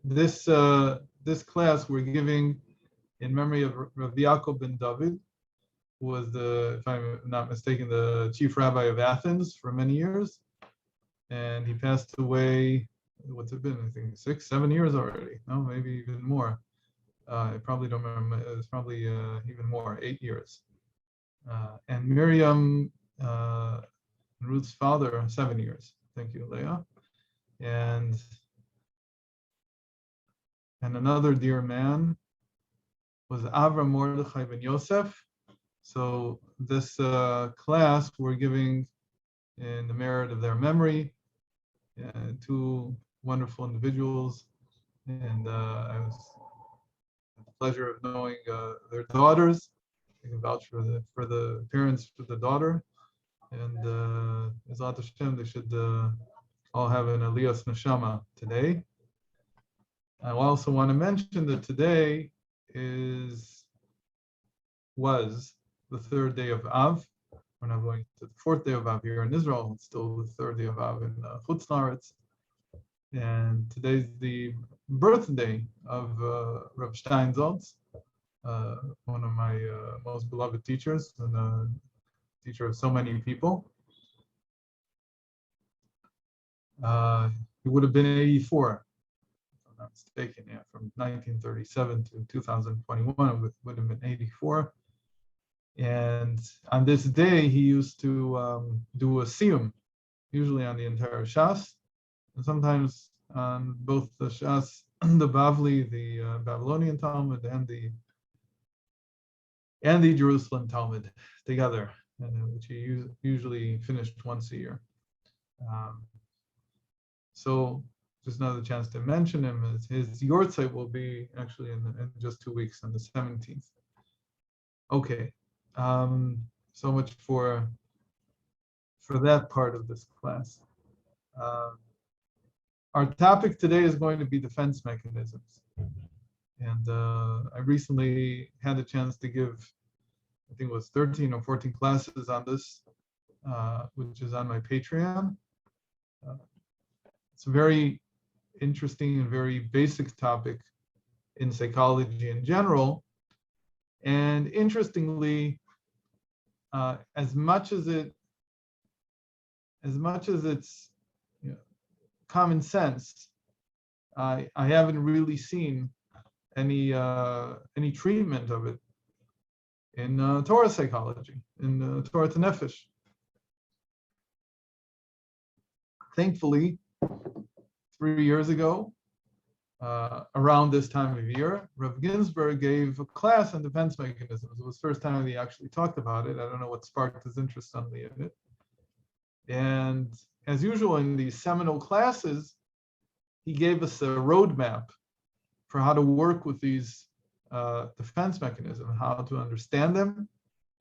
this class we're giving in memory of Rabbi Yaakov ben David, who was if I'm not mistaken, the chief rabbi of Athens for many years, and he passed away. What's it been? I think 6, 7 years already. No, maybe even more. I probably don't remember. It was probably even more, 8 years. And Miriam, Ruth's father, 7 years. Thank you, Leah. And another dear man was Avram Mordechai ben Yosef. So this class we're giving in the merit of their memory, two wonderful individuals, and I was had the pleasure of knowing their daughters. I can vouch for the parents for the daughter, and Ezrat Hashem, they should all have an Aliyas Neshama today. I also want to mention that today was the third day of Av. We're now going to the fourth day of Av here in Israel. It's still the third day of Av in Chutz La'aretz. And today's the birthday of Reb Steinsaltz, one of my most beloved teachers and a teacher of so many people. He would have been 84. I'm not mistaken, yeah, from 1937 to 2021, it would have been 84. And on this day, he used to do a siyum, usually on the entire Shas, and sometimes on both the Shas, the Bavli, the Babylonian Talmud, and the Jerusalem Talmud together, and which he usually finished once a year. So just another chance to mention him. His Yortzeit will be actually in just 2 weeks, on the 17th. Okay, so much for that part of this class. Our topic today is going to be defense mechanisms, and I recently had a chance to give, I think it was 13 or 14 classes on this, which is on my Patreon. It's a very interesting and very basic topic in psychology in general. And interestingly, as much as it's common sense, I haven't really seen any treatment of it in Torah psychology, in Torah Nefesh. Thankfully, 3 years ago, around this time of year, Rabbi Ginzburg gave a class on defense mechanisms. It was the first time he actually talked about it. I don't know what sparked his interest suddenly in it. And as usual in these seminal classes, he gave us a roadmap for how to work with these defense mechanisms, how to understand them,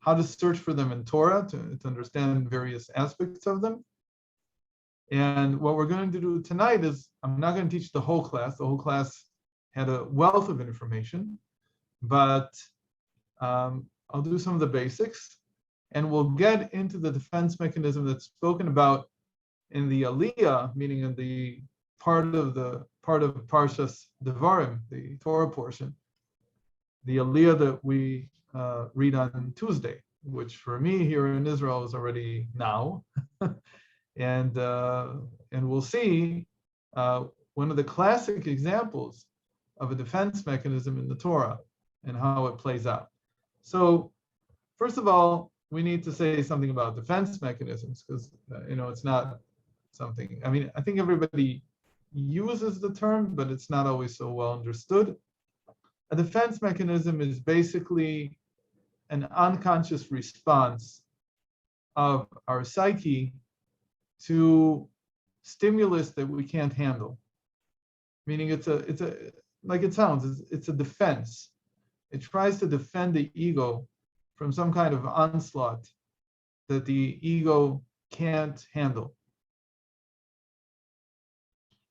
how to search for them in Torah, to understand various aspects of them. And what we're going to do tonight is, I'm not going to teach the whole class. The whole class had a wealth of information, but I'll do some of the basics, and we'll get into the defense mechanism that's spoken about in the Aliyah, meaning in the part of parashat Devarim, the Torah portion, the Aliyah that we read on Tuesday, which for me here in Israel is already now. And we'll see one of the classic examples of a defense mechanism in the Torah and how it plays out. So first of all, we need to say something about defense mechanisms, because it's not something, I think everybody uses the term, but it's not always so well understood. A defense mechanism is basically an unconscious response of our psyche to stimulus that we can't handle. Meaning it's a like it sounds, it's a defense. It tries to defend the ego from some kind of onslaught that the ego can't handle.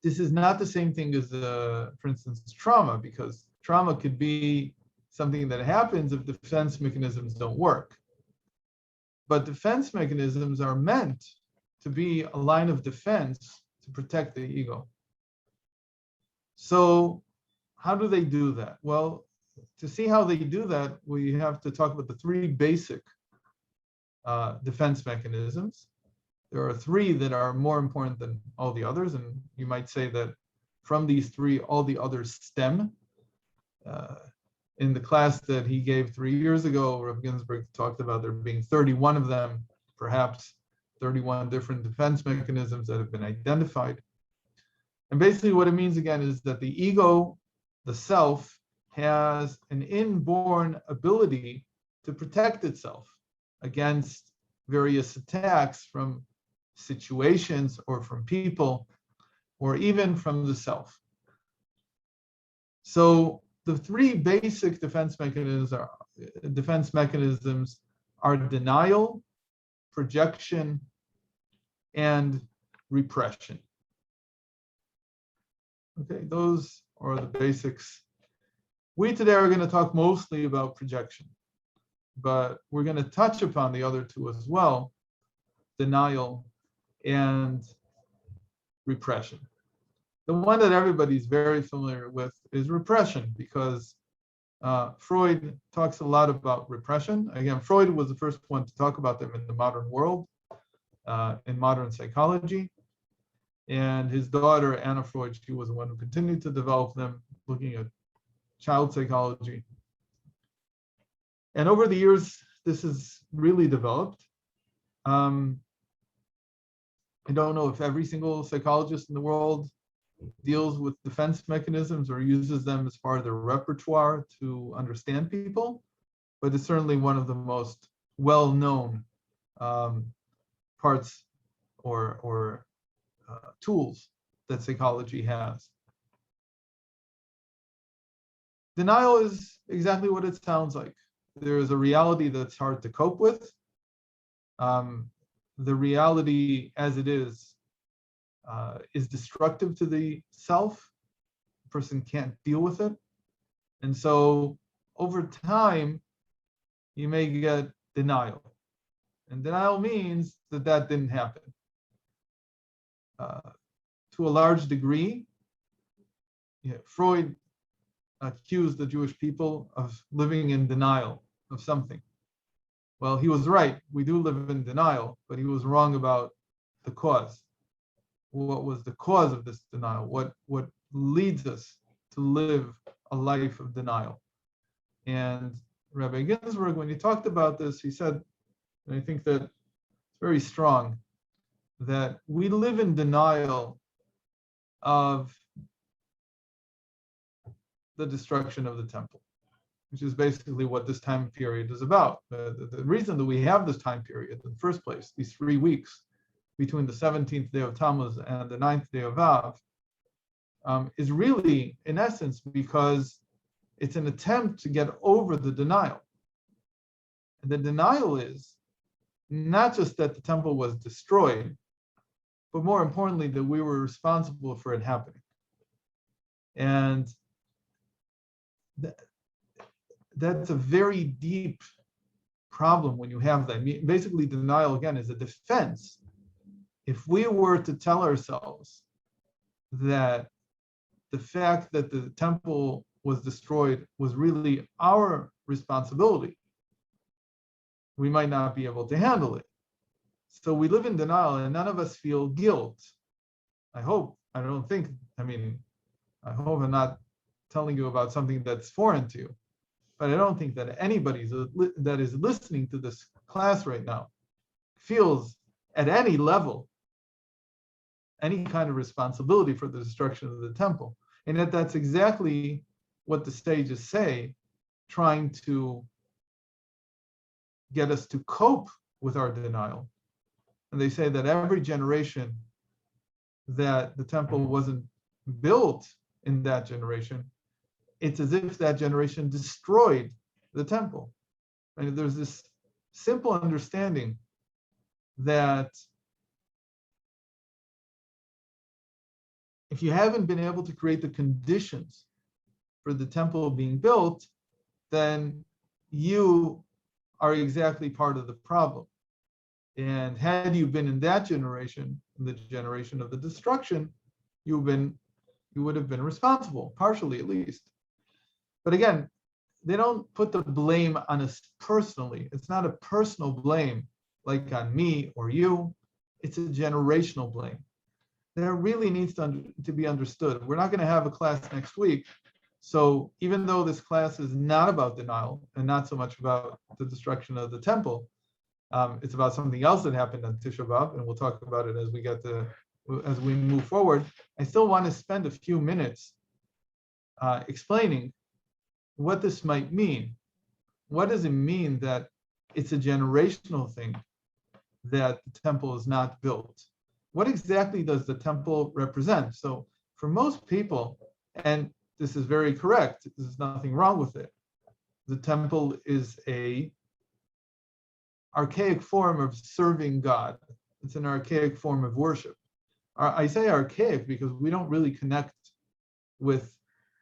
This is not the same thing as, for instance, trauma, because trauma could be something that happens if defense mechanisms don't work. But defense mechanisms are meant to be a line of defense to protect the ego. So how do they do that? Well, to see how they do that, we have to talk about the three basic defense mechanisms. There are three that are more important than all the others, and you might say that from these three, all the others stem. In the class that he gave 3 years ago, Rabbi Ginzburg talked about there being 31 of them, perhaps 31 different defense mechanisms that have been identified. And basically what it means again is that the ego, the self, has an inborn ability to protect itself against various attacks from situations or from people or even from the self. So the three basic defense mechanisms are denial, projection, and repression. Okay, those are the basics. We today are going to talk mostly about projection, but we're going to touch upon the other two as well, denial and repression. The one that everybody's very familiar with is repression, because Freud talks a lot about repression. Again, Freud was the first one to talk about them in the modern world, in modern psychology. And his daughter, Anna Freud, she was the one who continued to develop them, looking at child psychology. And over the years, this has really developed. I don't know if every single psychologist in the world deals with defense mechanisms or uses them as part of their repertoire to understand people, but it's certainly one of the most well-known parts or tools that psychology has. Denial is exactly what it sounds like. There is a reality that's hard to cope with. The reality as it is destructive to the self. The person can't deal with it. And so over time, you may get denial. And denial means that that didn't happen. To a large degree, Freud accused the Jewish people of living in denial of something. Well, he was right. We do live in denial, but he was wrong about the cause. What was the cause of this denial? What leads us to live a life of denial? And Rabbi Ginzburg, when he talked about this, he said, and I think that it's very strong, that we live in denial of the destruction of the temple, which is basically what this time period is about. The reason that we have this time period in the first place, these 3 weeks between the 17th day of Tammuz and the 9th day of Av, is really, in essence, because it's an attempt to get over the denial. And the denial is not just that the temple was destroyed, but more importantly, that we were responsible for it happening. And that's a very deep problem when you have that. Basically, denial, again, is a defense. If we were to tell ourselves that the fact that the temple was destroyed was really our responsibility, we might not be able to handle it. So we live in denial, and none of us feel guilt. I hope. I hope I'm not telling you about something that's foreign to you, but I don't think that anybody that is listening to this class right now feels at any level any kind of responsibility for the destruction of the temple. And yet that's exactly what the sages say, trying to get us to cope with our denial. And they say that every generation that the temple wasn't built in that generation, it's as if that generation destroyed the temple. And there's this simple understanding that if you haven't been able to create the conditions for the temple being built, then you are exactly part of the problem. And had you been in that generation, in the generation of the destruction, you've been you would have been responsible, partially at least. But again, they don't put the blame on us personally. It's not a personal blame like on me or you. It's a generational blame. That really needs to be understood. We're not going to have a class next week. So even though this class is not about denial and not so much about the destruction of the temple, it's about something else that happened on Tisha B'Av, and we'll talk about it as we move forward. I still want to spend a few minutes explaining what this might mean. What does it mean that it's a generational thing that the temple is not built? What exactly does the temple represent? So for most people, and this is very correct, there's nothing wrong with it, the temple is a archaic form of serving God. It's an archaic form of worship. I say archaic because we don't really connect with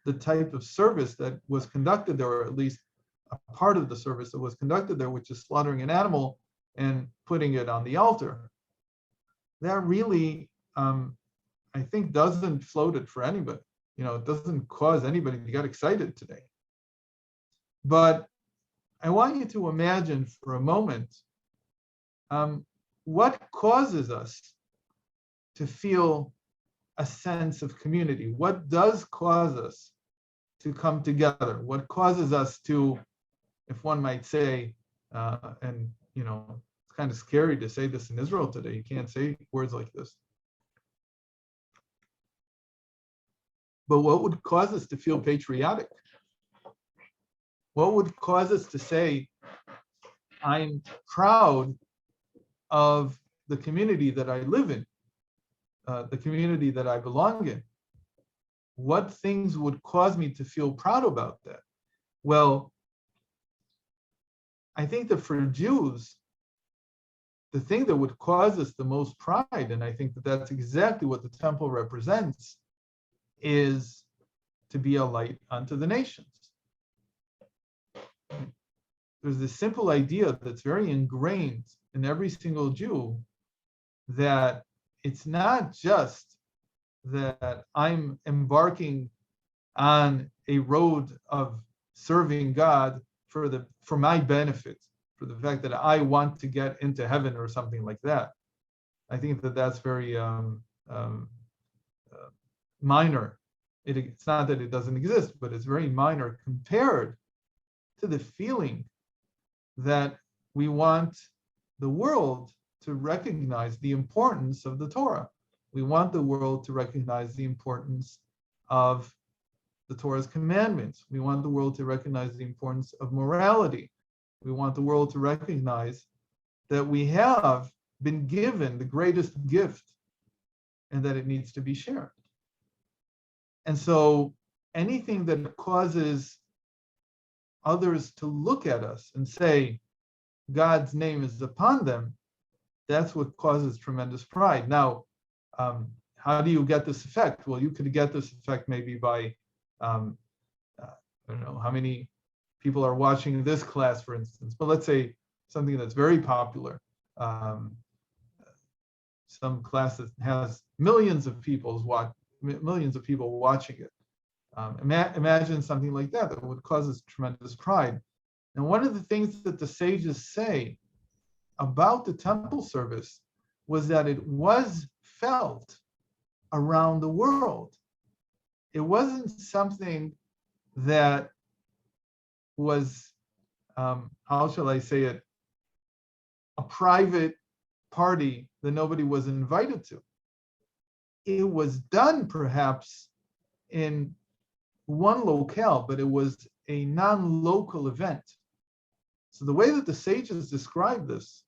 the type of service that was conducted there, or at least a part of the service that was conducted there, which is slaughtering an animal and putting it on the altar. That really, I think, doesn't float it for anybody. It doesn't cause anybody to get excited today. But I want you to imagine for a moment what causes us to feel a sense of community. What does cause us to come together? What causes us to, if one might say, and it's kind of scary to say this in Israel today, you can't say words like this. But what would cause us to feel patriotic? What would cause us to say, I'm proud of the community that I live in, the community that I belong in? What things would cause me to feel proud about that? Well, I think that for Jews, the thing that would cause us the most pride, and I think that that's exactly what the temple represents, is to be a light unto the nations. There's this simple idea that's very ingrained in every single Jew, that it's not just that I'm embarking on a road of serving God for my benefit, for the fact that I want to get into heaven or something like that. I think that that's very minor. It's not that it doesn't exist, but it's very minor compared to the feeling that we want the world to recognize the importance of the Torah. We want the world to recognize the importance of the Torah's commandments. We want the world to recognize the importance of morality. We want the world to recognize that we have been given the greatest gift and that it needs to be shared. And so anything that causes others to look at us and say, God's name is upon them, that's what causes tremendous pride. Now, how do you get this effect? Well, you could get this effect maybe by, I don't know how many people are watching this class, for instance, but let's say something that's very popular. Some class that has millions of people watching it. Imagine something like that would cause us tremendous pride. And one of the things that the sages say about the temple service was that it was felt around the world. It wasn't something that was, how shall I say it, a private party that nobody was invited to. It was done perhaps in one locale, but it was a non-local event. So the way that the sages describe this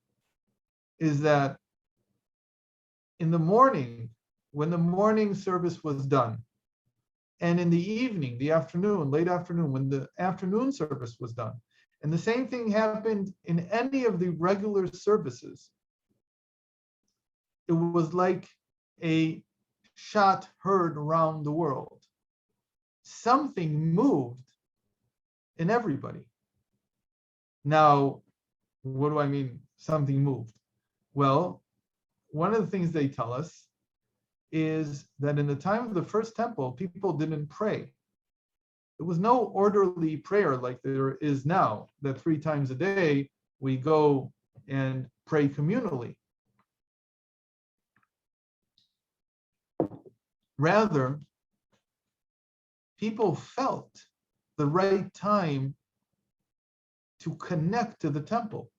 is that in the morning, when the morning service was done, and in the evening, the afternoon, late afternoon, when the afternoon service was done, and the same thing happened in any of the regular services, it was like a shot heard around the world. Something moved in everybody. Now, what do I mean, something moved? Well, one of the things they tell us is that in the time of the first temple, people didn't pray. There was no orderly prayer like there is now, that 3 times a day we go and pray communally. Rather, people felt the right time to connect to the temple,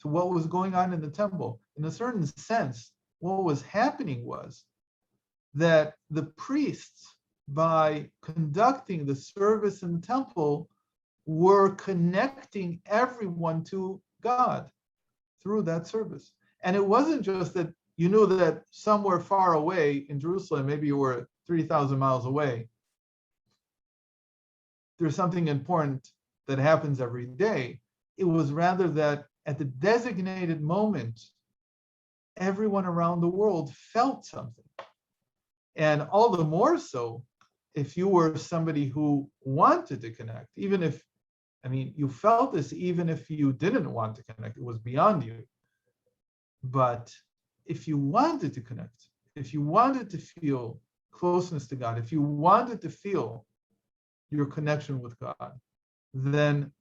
to what was going on in the temple. In a certain sense, what was happening was that the priests, by conducting the service in the temple, were connecting everyone to God through that service. And it wasn't just that you knew that somewhere far away in Jerusalem, maybe you were 3,000 miles away, there's something important that happens every day. It was rather that at the designated moment, everyone around the world felt something. And all the more so if you were somebody who wanted to connect, even if, you felt this even if you didn't want to connect, it was beyond you. But if you wanted to connect, if you wanted to feel closeness to God, if you wanted to feel your connection with God, then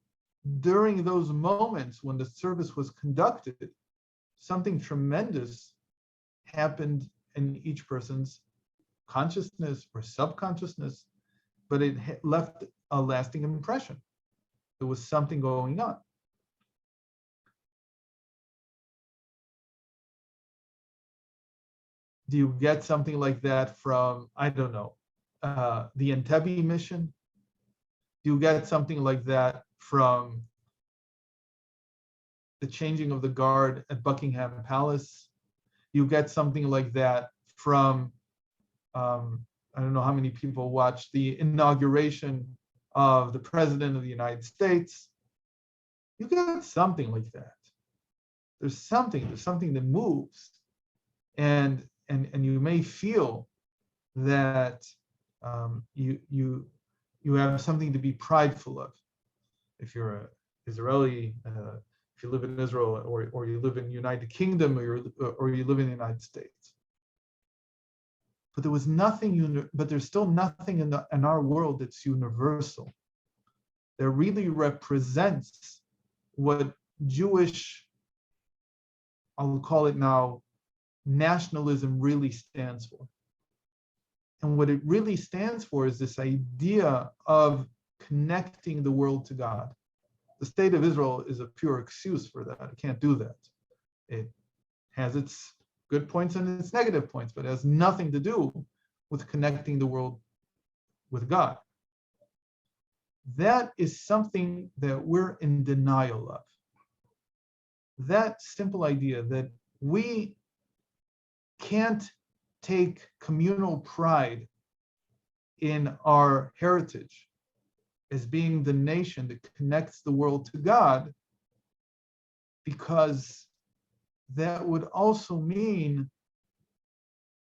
during those moments when the service was conducted, something tremendous happened in each person's consciousness or subconsciousness, but it left a lasting impression. There was something going on. Do you get something like that from, I don't know, the Entebbe mission? Do you get something like that from the changing of the guard at Buckingham Palace? You get something like that from, I don't know how many people watched the inauguration of the President of the United States. You get something like that. There's something that moves. And you may feel that you have something to be prideful of. If you're an Israeli, if you live in Israel, or you live in the United Kingdom, or you live in the United States. But there was nothing, but there's still nothing in our world that's universal, that really represents what Jewish, I'll call it now, nationalism really stands for. And what it really stands for is this idea of connecting the world to God. The state of Israel is a pure excuse for that. It can't do that. It has its good points and its negative points, but it has nothing to do with connecting the world with God. That is something that we're in denial of. That simple idea that we can't take communal pride in our heritage as being the nation that connects the world to God, because that would also mean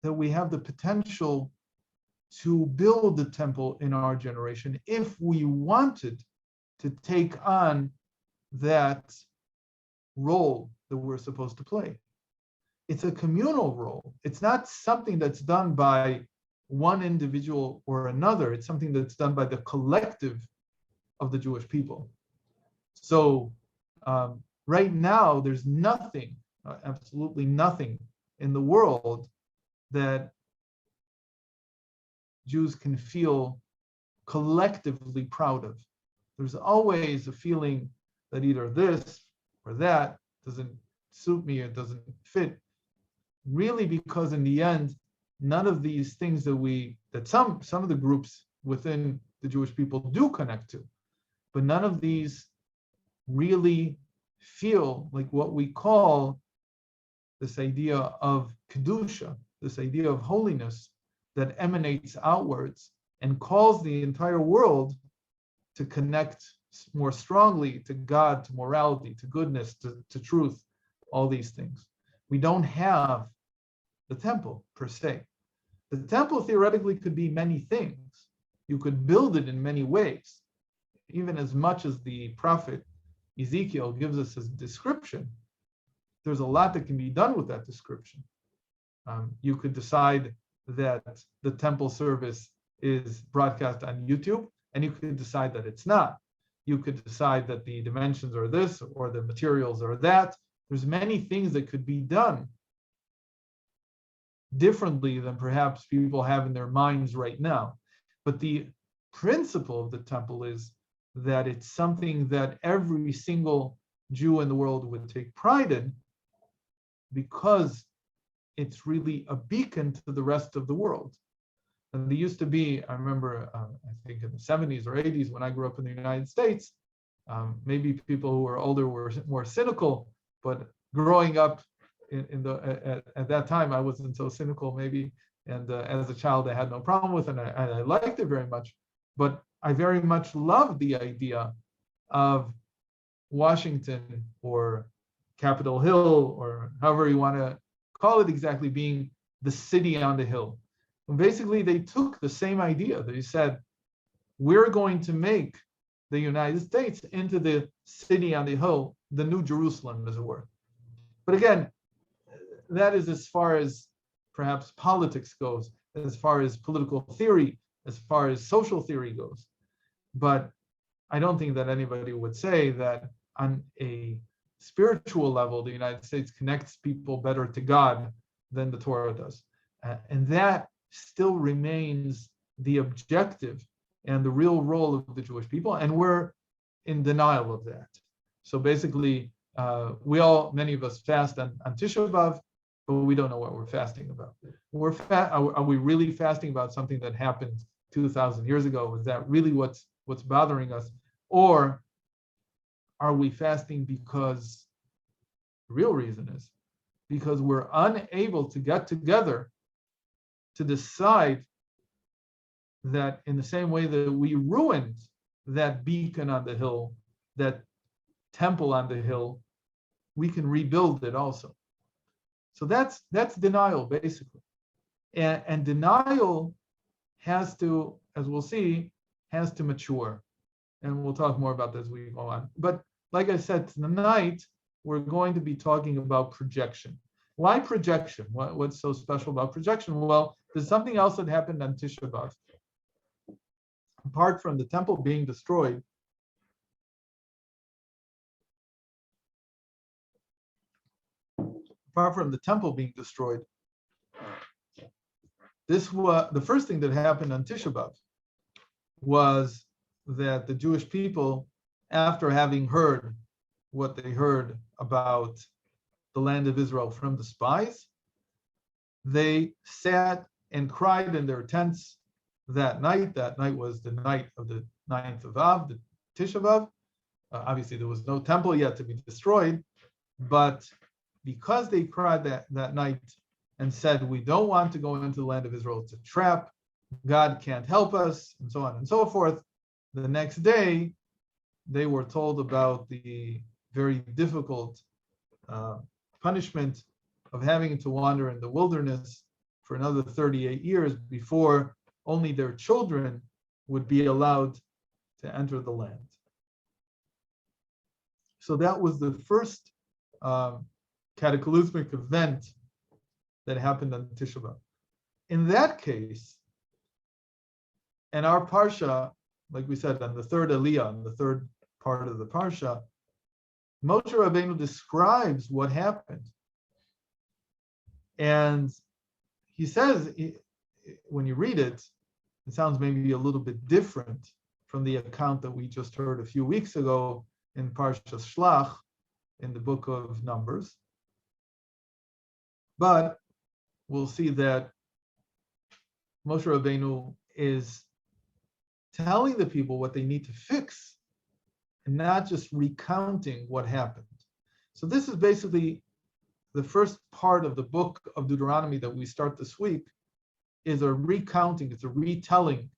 that we have the potential to build the temple in our generation if we wanted to take on that role that we're supposed to play. It's a communal role. It's not something that's done by one individual or another. It's something that's done by the collective of the Jewish people. So right now, there's nothing, absolutely nothing in the world that Jews can feel collectively proud of. There's always a feeling that either this or that doesn't suit me, or doesn't fit. Really, because in the end, none of these things that some of the groups within the Jewish people do connect to, but none of these really feel like what we call this idea of kedusha, this idea of holiness that emanates outwards and calls the entire world to connect more strongly to God, to morality, to goodness, to truth, all these things. We don't have the temple per se. The temple theoretically could be many things. You could build it in many ways. Even as much as the prophet Ezekiel gives us his description, there's a lot that can be done with that description. You could decide that the temple service is broadcast on YouTube, and you could decide that it's not. You could decide that the dimensions are this or the materials are that. There's many things that could be done differently than perhaps people have in their minds right now. But the principle of the temple is that it's something that every single Jew in the world would take pride in, because it's really a beacon to the rest of the world. And there used to be, I remember, I think in the 70s or 80s when I grew up in the United States, maybe people who were older were more cynical, but growing up at that time, I wasn't so cynical maybe. And as a child, I had no problem with it, and I liked it very much. But I very much loved the idea of Washington or Capitol Hill, or however you want to call it exactly, being the city on the hill. And basically, they took the same idea. They said, we're going to make the United States into the city on the hill, the New Jerusalem, as it were. But again, that is as far as perhaps politics goes, as far as political theory, as far as social theory goes. But I don't think that anybody would say that on a spiritual level, the United States connects people better to God than the Torah does. And that still remains the objective and the real role of the Jewish people. And we're in denial of that. So basically, many of us fast on Tisha B'Av, but we don't know what we're fasting about. Are we really fasting about something that happened 2,000 years ago? Is that really what's bothering us? Or are we fasting because the real reason is because we're unable to get together to decide that in the same way that we ruined that beacon on the hill, that temple on the hill, we can rebuild it also. So that's denial, basically. And denial has to, as we'll see, has to mature. And we'll talk more about this as we go on. But like I said, tonight, we're going to be talking about projection. Why projection? What's so special about projection? Well, there's something else that happened on Tisha B'Av. Apart from the temple being destroyed, this was the first thing that happened on Tisha B'Av, was that the Jewish people, after having heard what they heard about the land of Israel from the spies, they sat and cried in their tents that night. That night was the night of the 9th of Av, the Tisha B'Av. Obviously, there was no temple yet to be destroyed, but because they cried that night and said, we don't want to go into the land of Israel, it's a trap, God can't help us, and so on and so forth, the next day, they were told about the very difficult punishment of having to wander in the wilderness for another 38 years before only their children would be allowed to enter the land. So that was the first cataclysmic event that happened on Tisha B'Av. In that case, and our parsha, like we said, on the third aliyah, on the third part of the parsha, Moshe Rabbeinu describes what happened. And he says, when you read it, it sounds maybe a little bit different from the account that we just heard a few weeks ago in Parshas Shlach, in the book of Numbers. But we'll see that Moshe Rabbeinu is telling the people what they need to fix and not just recounting what happened. So this is basically the first part of the book of Deuteronomy that we start this week, is a recounting, it's a retelling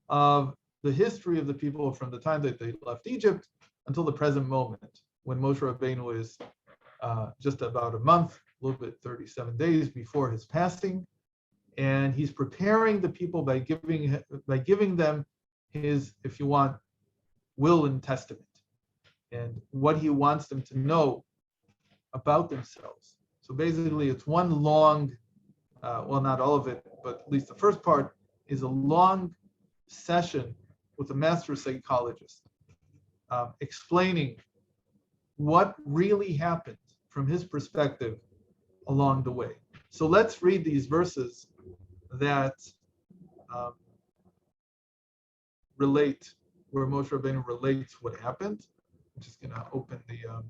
of the history of the people from the time that they left Egypt until the present moment, when Moshe Rabbeinu is just about a month, a little bit 37 days before his passing, and he's preparing the people by giving them his, if you want, will and testament, and what he wants them to know about themselves. So basically, it's one long well, not all of it, but at least the first part, is a long session with a master psychologist, explaining what really happened from his perspective along the way. So let's read these verses that relate, where Moshe Rabbeinu relates what happened. I'm just going to open the, I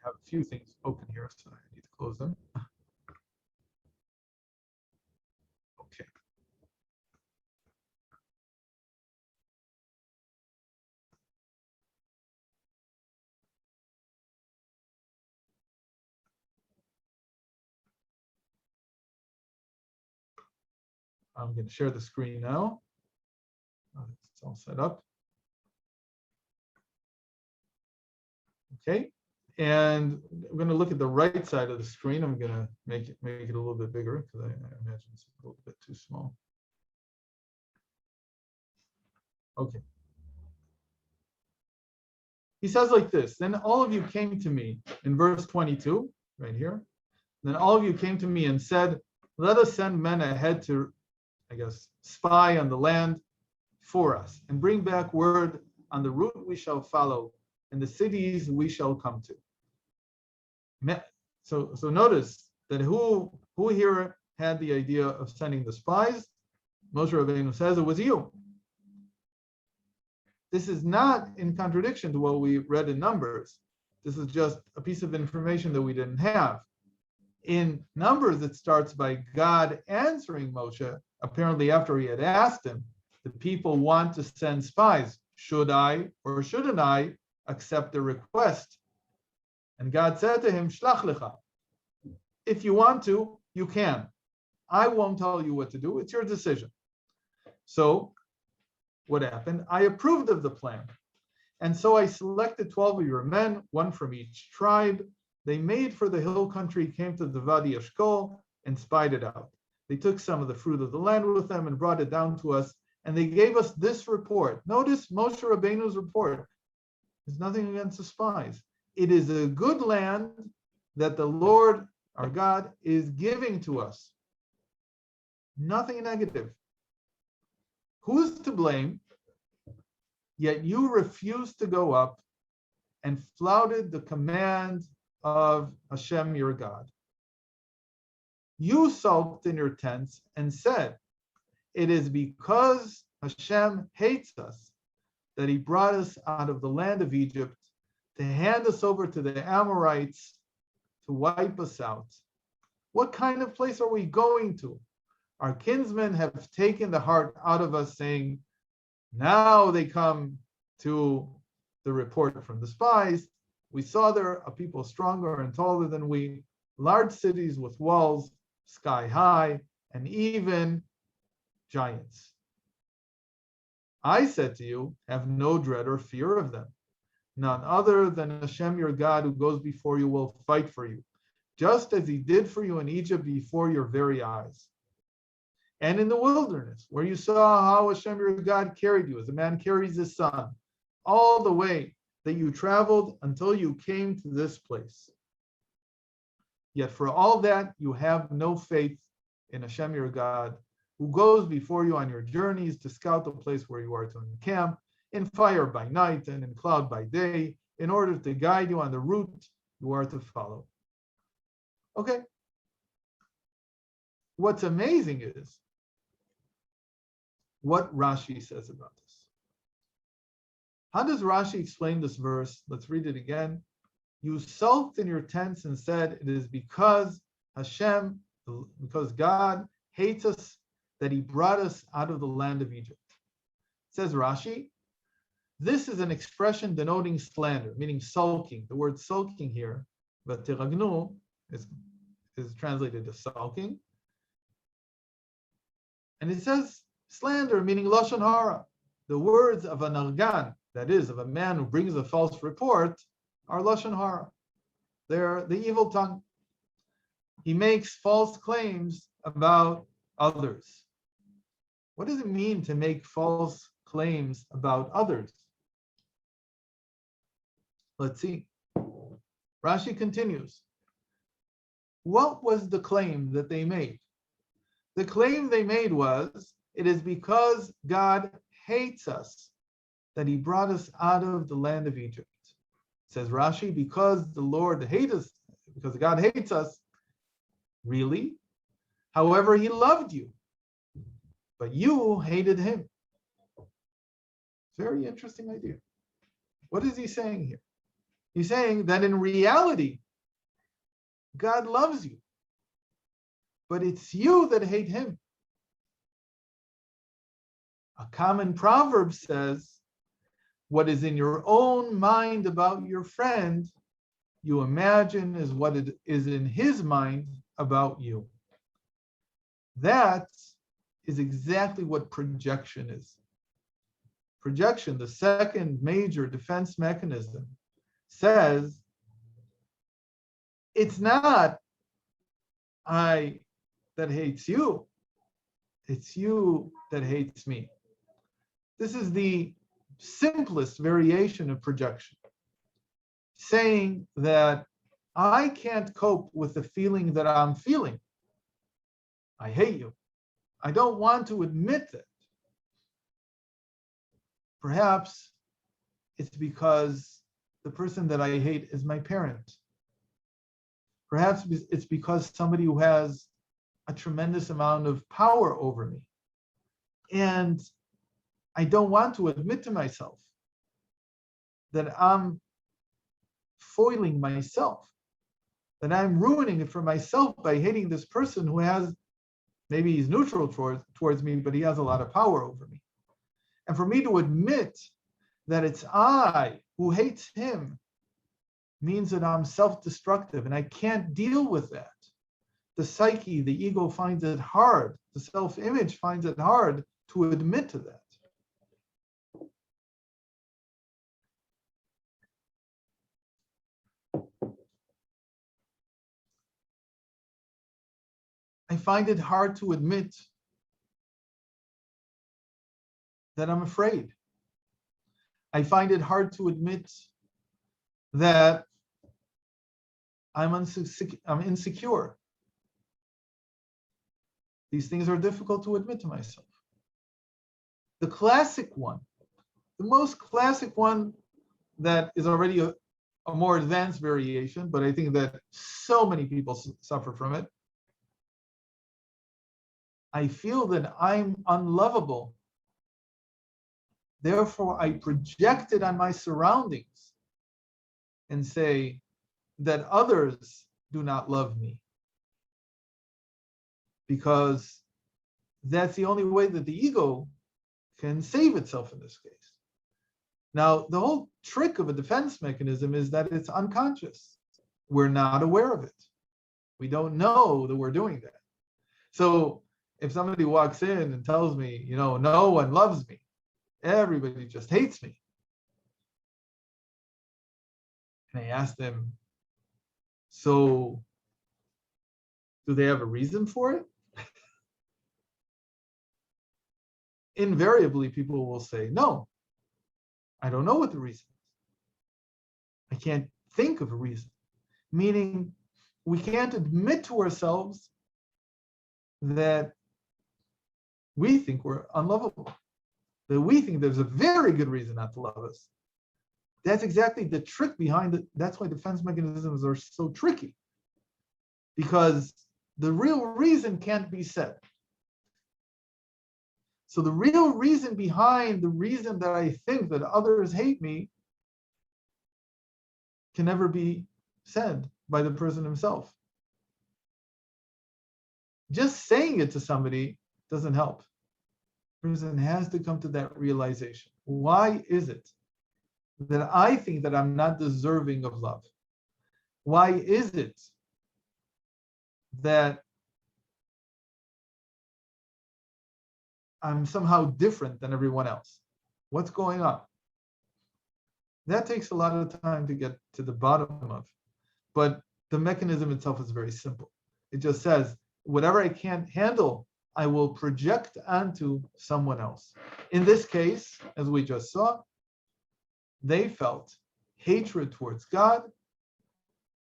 have a few things open here, so I need to close them. Okay. I'm going to share the screen now. It's all set up. Okay, and I'm going to look at the right side of the screen. I'm going to make it a little bit bigger because I imagine it's a little bit too small. Okay. He says like this, then all of you came to me, in verse 22, right here. Then all of you came to me and said, let us send men ahead to, I guess, spy on the land for us and bring back word on the route we shall follow and the cities we shall come to. So notice that who here had the idea of sending the spies? Moshe Rabbeinu says it was you. This is not in contradiction to what we read in Numbers. This is just a piece of information that we didn't have. In Numbers, it starts by God answering Moshe, apparently after he had asked him, the people want to send spies. Should I or shouldn't I accept the request? And God said to him, Shlach lecha. If you want to, you can. I won't tell you what to do. It's your decision. So what happened? I approved of the plan. And so I selected 12 of your men, one from each tribe. They made for the hill country, came to the Vadi Eshkol, and spied it out. They took some of the fruit of the land with them and brought it down to us. And they gave us this report. Notice Moshe Rabbeinu's report. There's nothing against the spies. It is a good land that the Lord, our God, is giving to us. Nothing negative. Who's to blame? Yet you refused to go up and flouted the command of Hashem, your God. You sulked in your tents and said, it is because Hashem hates us that he brought us out of the land of Egypt to hand us over to the Amorites to wipe us out. What kind of place are we going to? Our kinsmen have taken the heart out of us, saying, now they come to the report from the spies. We saw there a people stronger and taller than we, large cities with walls sky high, and even giants. I said to you, have no dread or fear of them. None other than Hashem, your God, who goes before you, will fight for you, just as he did for you in Egypt before your very eyes. And in the wilderness, where you saw how Hashem, your God, carried you as a man carries his son, all the way that you traveled until you came to this place. Yet for all that, you have no faith in Hashem, your God, who goes before you on your journeys to scout the place where you are to encamp, in fire by night and in cloud by day, in order to guide you on the route you are to follow. Okay. What's amazing is what Rashi says about this. How does Rashi explain this verse? Let's read it again. You sulked in your tents and said, it is because Hashem, because God hates us, that he brought us out of the land of Egypt. Says Rashi, this is an expression denoting slander, meaning sulking. The word sulking here, but tiragnu is translated as sulking. And it says slander, meaning lashon hara. The words of an argan, that is, of a man who brings a false report, are lashon hara. They're the evil tongue. He makes false claims about others. What does it mean to make false claims about others? Let's see. Rashi continues. What was the claim that they made? The claim they made was, it is because God hates us that he brought us out of the land of Egypt. Says Rashi, because the Lord hates us, because God hates us, really? However, he loved you, but you hated him. Very interesting idea. What is he saying here? He's saying that in reality, God loves you, but it's you that hate him. A common proverb says, what is in your own mind about your friend, you imagine is what it is in his mind about you. That is exactly what projection is. Projection, the second major defense mechanism, says it's not I that hates you, it's you that hates me. This is the simplest variation of projection, saying that I can't cope with the feeling that I'm feeling. I hate you. I don't want to admit that. Perhaps it's because the person that I hate is my parent. Perhaps it's because somebody who has a tremendous amount of power over me. And I don't want to admit to myself that I'm foiling myself, that I'm ruining it for myself by hating this person who has, maybe he's neutral towards me, but he has a lot of power over me. And for me to admit that it's I who hates him means that I'm self-destructive and I can't deal with that. The psyche, the ego finds it hard, the self-image finds it hard to admit to that. I find it hard to admit that I'm afraid. I find it hard to admit that I'm insecure. These things are difficult to admit to myself. The classic one, the most classic one that is already a more advanced variation, but I think that so many people suffer from it. I feel that I'm unlovable. Therefore, I project it on my surroundings and say that others do not love me, because that's the only way that the ego can save itself in this case. Now, the whole trick of a defense mechanism is that it's unconscious. We're not aware of it. We don't know that we're doing that. So if somebody walks in and tells me, no one loves me, everybody just hates me, and I ask them, so do they have a reason for it? Invariably, people will say, no, I don't know what the reason is. I can't think of a reason. Meaning, we can't admit to ourselves that we think we're unlovable, that we think there's a very good reason not to love us. That's exactly the trick behind it. That's why defense mechanisms are so tricky, because the real reason can't be said. So the real reason behind the reason that I think that others hate me can never be said by the person himself. Just saying it to somebody doesn't help. The person has to come to that realization. Why is it that I think that I'm not deserving of love? Why is it that I'm somehow different than everyone else? What's going on? That takes a lot of time to get to the bottom of. But the mechanism itself is very simple. It just says, whatever I can't handle, I will project onto someone else. In this case, as we just saw, they felt hatred towards God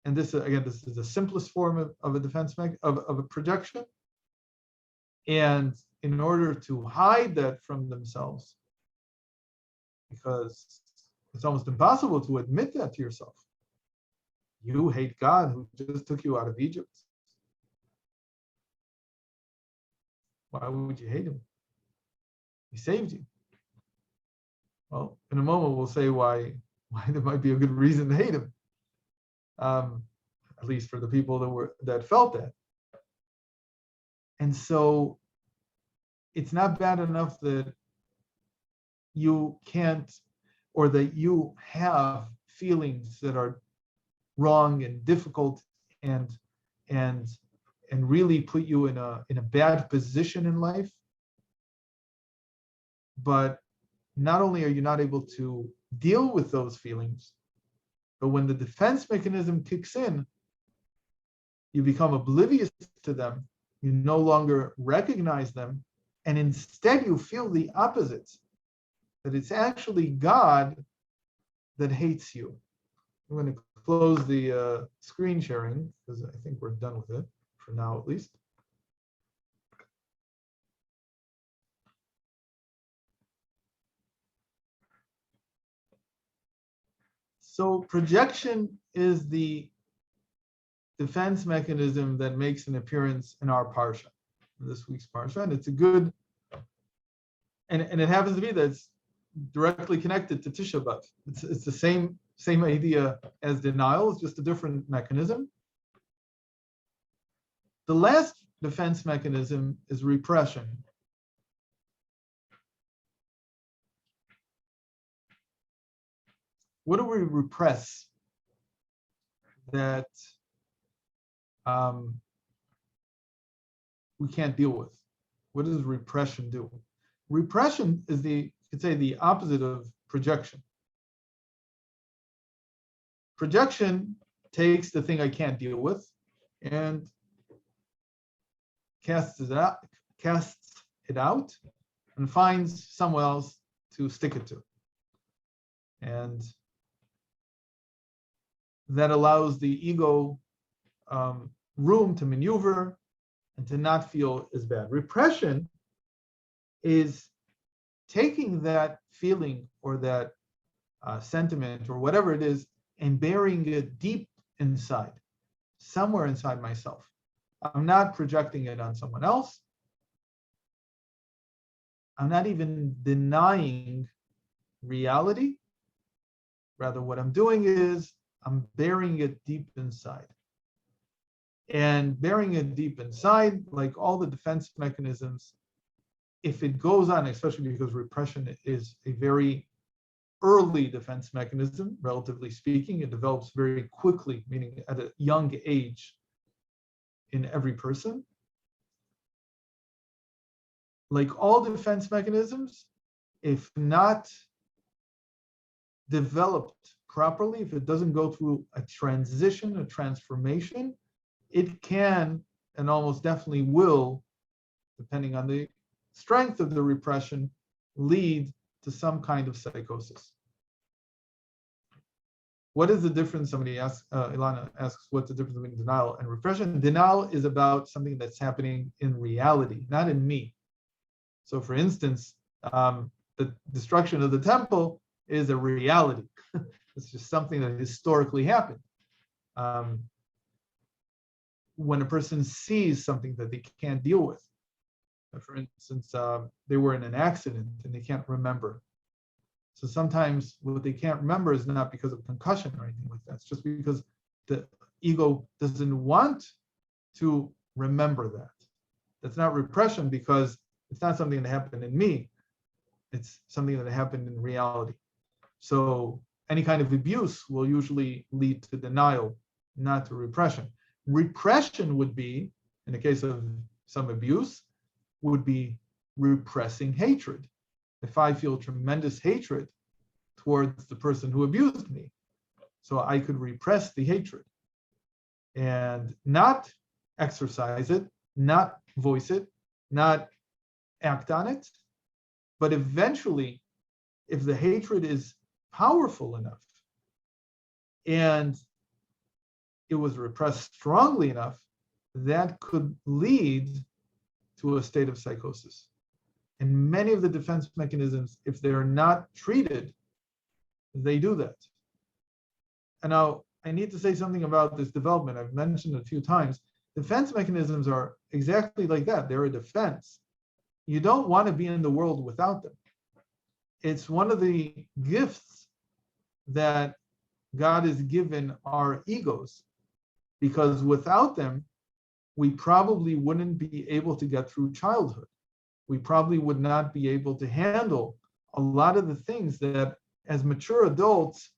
And this is the simplest form of a defense of a projection. And in order to hide that from themselves, because it's almost impossible to admit that to yourself. You hate God who just took you out of Egypt. Why would you hate him? He saved you. Well, in a moment we'll say why there might be a good reason to hate him. At least for the people that felt that. And so it's not bad enough that you can't, or that you have feelings that are wrong and difficult and really put you in a bad position in life. But not only are you not able to deal with those feelings, but when the defense mechanism kicks in, you become oblivious to them. You no longer recognize them, and instead you feel the opposite, that it's actually God that hates you. I'm going to close the screen sharing because I think we're done with it for now, at least. So projection is the defense mechanism that makes an appearance in our parashat, this week's parashat. And it's a good, and it happens to be that it's directly connected to Tisha B'Av. It's the same idea as denial, it's just a different mechanism. The last defense mechanism is repression. What do we repress that we can't deal with? What does repression do? Repression is you could say the opposite of projection. Projection takes the thing I can't deal with and casts it out and finds someone else to stick it to. And that allows the ego room to maneuver and to not feel as bad. Repression is taking that feeling or that sentiment or whatever it is and burying it deep inside, somewhere inside myself. I'm not projecting it on someone else. I'm not even denying reality. Rather, what I'm doing is I'm burying it deep inside. And burying it deep inside, like all the defense mechanisms, if it goes on, especially because repression is a very early defense mechanism, relatively speaking, it develops very quickly, meaning at a young age in every person. Like all defense mechanisms, if not developed properly, if it doesn't go through a transition, a transformation, it can and almost definitely will, depending on the strength of the repression, lead to some kind of psychosis. What is the difference? Somebody asks, Ilana asks, what's the difference between denial and repression? Denial is about something that's happening in reality, not in me. So for instance, the destruction of the temple is a reality. It's just something that historically happened. When a person sees something that they can't deal with, for instance, they were in an accident and they can't remember. So sometimes what they can't remember is not because of concussion or anything like that. It's just because the ego doesn't want to remember that. That's not repression because it's not something that happened in me. It's something that happened in reality. So any kind of abuse will usually lead to denial, not to repression. Repression would be, in the case of some abuse, would be repressing hatred. If I feel tremendous hatred towards the person who abused me, so I could repress the hatred and not exercise it, not voice it, not act on it. But eventually, if the hatred is powerful enough and it was repressed strongly enough, that could lead to a state of psychosis. And many of the defense mechanisms, if they're not treated, they do that. And now I need to say something about this development. I've mentioned it a few times. Defense mechanisms are exactly like that. They're a defense. You don't want to be in the world without them. It's one of the gifts that God has given our egos, because without them, we probably wouldn't be able to get through childhood. We probably would not be able to handle a lot of the things that as mature adults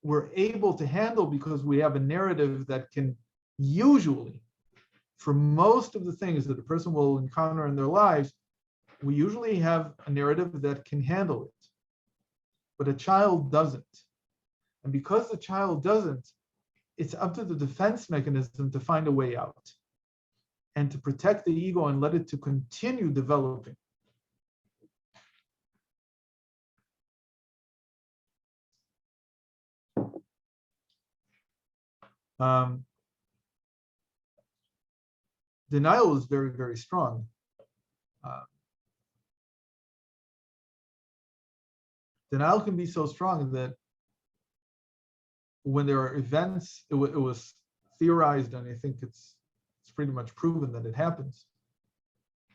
we're able to handle, because we have a narrative that can usually, for most of the things that a person will encounter in their lives, we usually have a narrative that can handle it. But a child doesn't. And because the child doesn't, it's up to the defense mechanism to find a way out and to protect the ego and let it to continue developing. Denial is very, very strong. Denial can be so strong that when there are events, it was theorized, and I think it's pretty much proven that it happens.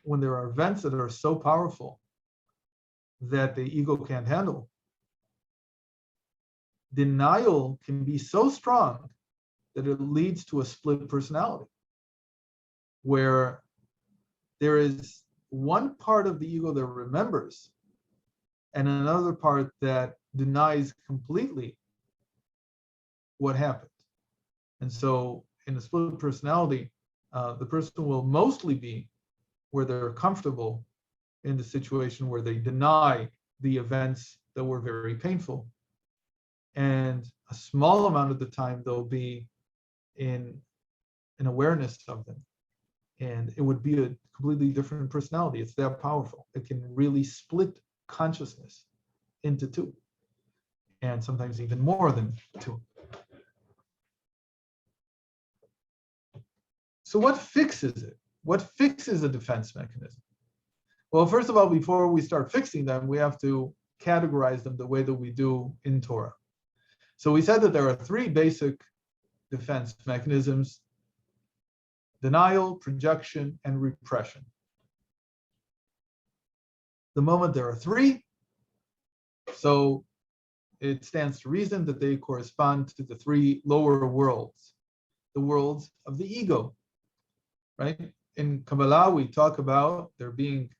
When there are events that are so powerful that the ego can't handle, denial can be so strong that it leads to a split personality, where there is one part of the ego that remembers and another part that denies completely what happened. And so in a split personality, the person will mostly be where they're comfortable in the situation where they deny the events that were very painful. And a small amount of the time they'll be in an awareness of them. And it would be a completely different personality. It's that powerful. It can really split consciousness into two, and sometimes even more than two. So what fixes it? What fixes a defense mechanism? Well, first of all, before we start fixing them, we have to categorize them the way that we do in Torah. So we said that there are three basic defense mechanisms: denial, projection, and repression. The moment there are three, so it stands to reason that they correspond to the three lower worlds, the worlds of the ego, right? In Kabbalah, we talk about there being,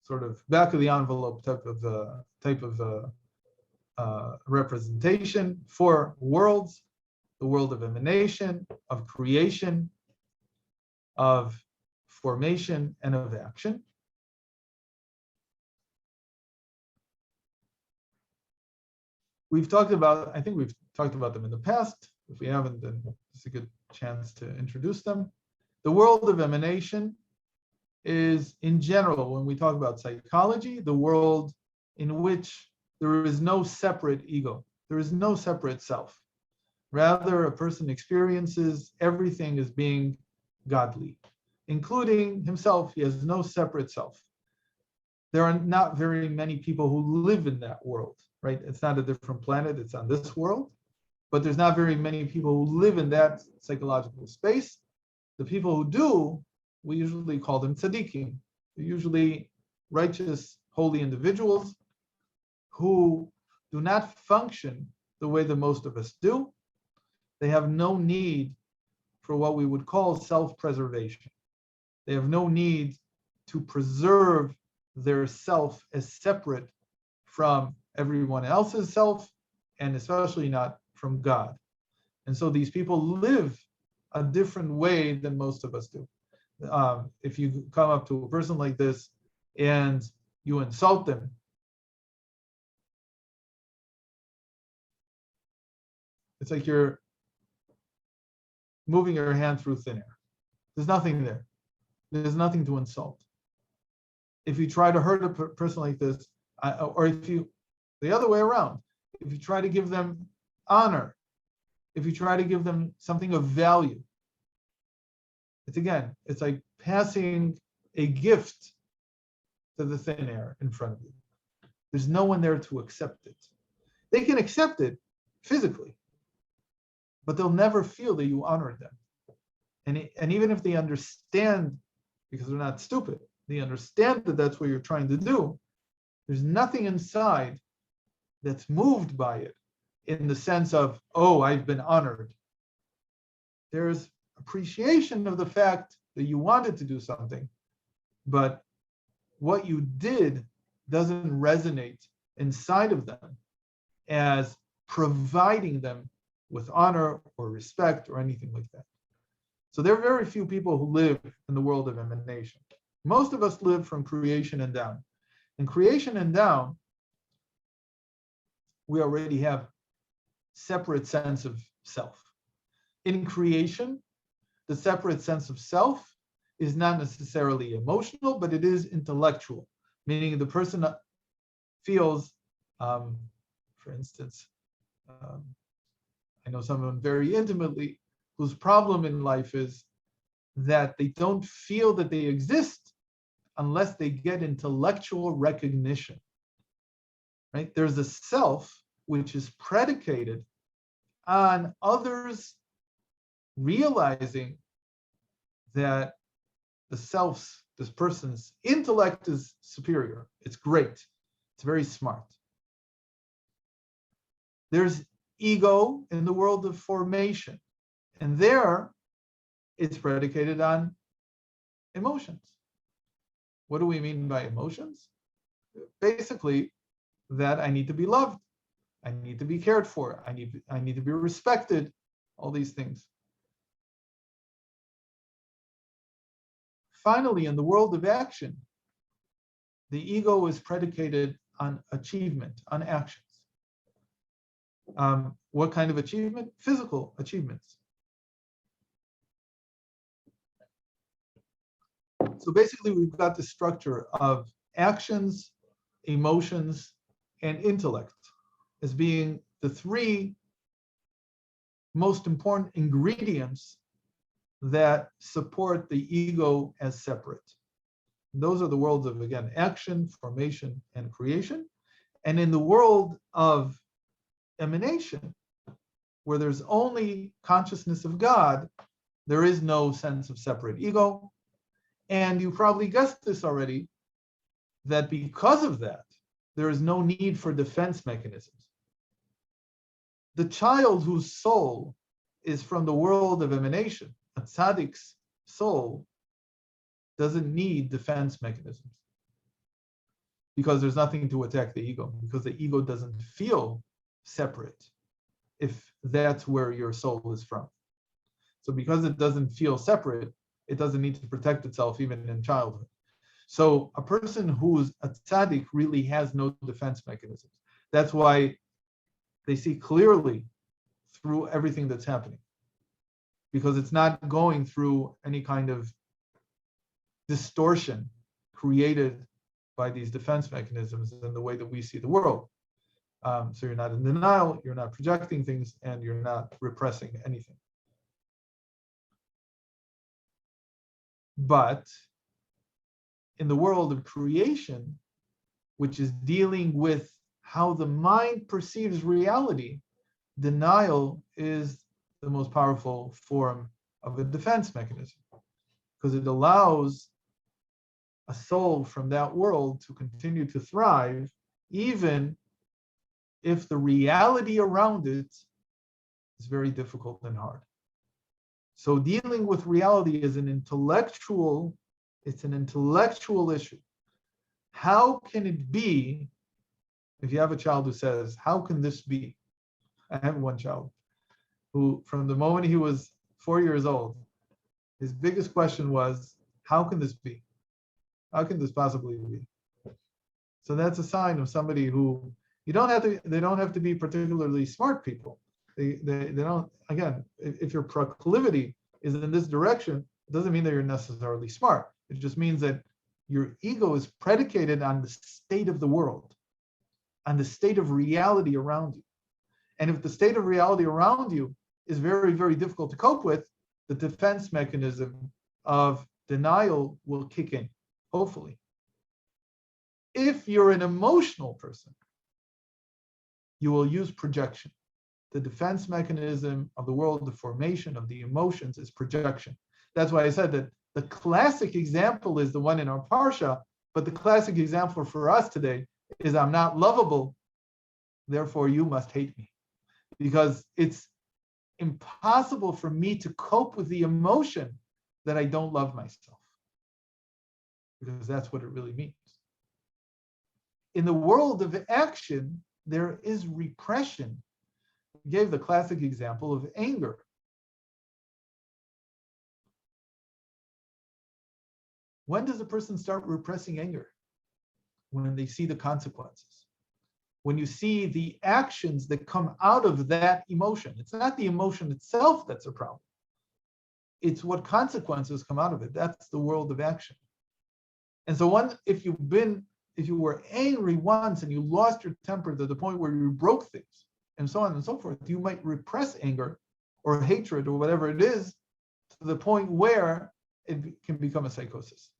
sort of back of the envelope type of representation, four worlds: the world of emanation, of creation, of formation, and of action. I think we've talked about them in the past. If we haven't, then it's a good chance to introduce them. The world of emanation is, in general, when we talk about psychology, the world in which there is no separate ego. There is no separate self. Rather, a person experiences everything as being godly, including himself. He has no separate self. There are not very many people who live in that world, right? It's not a different planet, it's on this world, but there's not very many people who live in that psychological space. The people who do, we usually call them tzaddikim. They're usually righteous, holy individuals who do not function the way that most of us do. They have no need for what we would call self-preservation. They have no need to preserve their self as separate from everyone else's self, and especially not from God. And so these people live a different way than most of us do. If you come up to a person like this and you insult them, it's like you're moving your hand through thin air. There's nothing there. There's nothing to insult. If you try to hurt a person like this, or if you, the other way around, if you try to give them honor, if you try to give them something of value, it's like passing a gift to the thin air in front of you. There's no one there to accept it. They can accept it physically, but they'll never feel that you honored them. And even if they understand, because they're not stupid, they understand that that's what you're trying to do, there's nothing inside that's moved by it in the sense of, oh, I've been honored. There's appreciation of the fact that you wanted to do something, but what you did doesn't resonate inside of them as providing them with honor or respect or anything like that. So there are very few people who live in the world of emanation. Most of us live from creation and down. In creation and down, we already have separate sense of self. In creation, the separate sense of self is not necessarily emotional, but it is intellectual, meaning the person feels, for instance, I know someone very intimately whose problem in life is that they don't feel that they exist unless they get intellectual recognition, right? There's a self which is predicated on others realizing that this person's intellect is superior. It's great. It's very smart. There's ego in the world of formation. And there, it's predicated on emotions. What do we mean by emotions? Basically, that I need to be loved. I need to be cared for. I need to be respected. All these things. Finally, in the world of action, the ego is predicated on achievement, on actions. What kind of achievement? Physical achievements. So basically, we've got the structure of actions, emotions, and intellect as being the three most important ingredients that support the ego as separate. Those are the worlds of, again, action, formation, and creation. And in the world of emanation, where there's only consciousness of God, there is no sense of separate ego. And you probably guessed this already, that because of that, there is no need for defense mechanisms. The child whose soul is from the world of emanation, a tzaddik's soul, doesn't need defense mechanisms because there's nothing to attack the ego, because the ego doesn't feel separate if that's where your soul is from. So because it doesn't feel separate, it doesn't need to protect itself even in childhood. So a person who's a tzaddik really has no defense mechanisms. That's why they see clearly through everything that's happening, because it's not going through any kind of distortion created by these defense mechanisms in the way that we see the world. So you're not in denial, you're not projecting things, and you're not repressing anything. But in the world of creation, which is dealing with how the mind perceives reality, denial is the most powerful form of a defense mechanism, because it allows a soul from that world to continue to thrive, even if the reality around it is very difficult and hard. So dealing with reality is an intellectual issue. How can it be, if you have a child who says, how can this be? I have one child who, from the moment he was 4 years old, his biggest question was, how can this be? How can this possibly be? So that's a sign of somebody who, they don't have to be particularly smart people. They don't, again, if your proclivity is in this direction, it doesn't mean that you're necessarily smart. It just means that your ego is predicated on the state of the world, on the state of reality around you. And if the state of reality around you is very, very difficult to cope with, the defense mechanism of denial will kick in, hopefully. If you're an emotional person, you will use projection. The defense mechanism of the world, the formation of the emotions is projection. That's why I said that the classic example is the one in our parsha, but the classic example for us today is I'm not lovable, therefore you must hate me. Because it's impossible for me to cope with the emotion that I don't love myself. Because that's what it really means. In the world of action, there is repression. I gave the classic example of anger. When does a person start repressing anger? When they see the consequences. When you see the actions that come out of that emotion. It's not the emotion itself that's a problem. It's what consequences come out of it. That's the world of action. And so if you were angry once and you lost your temper to the point where you broke things and so on and so forth, you might repress anger or hatred or whatever it is to the point where it can become a psychosis.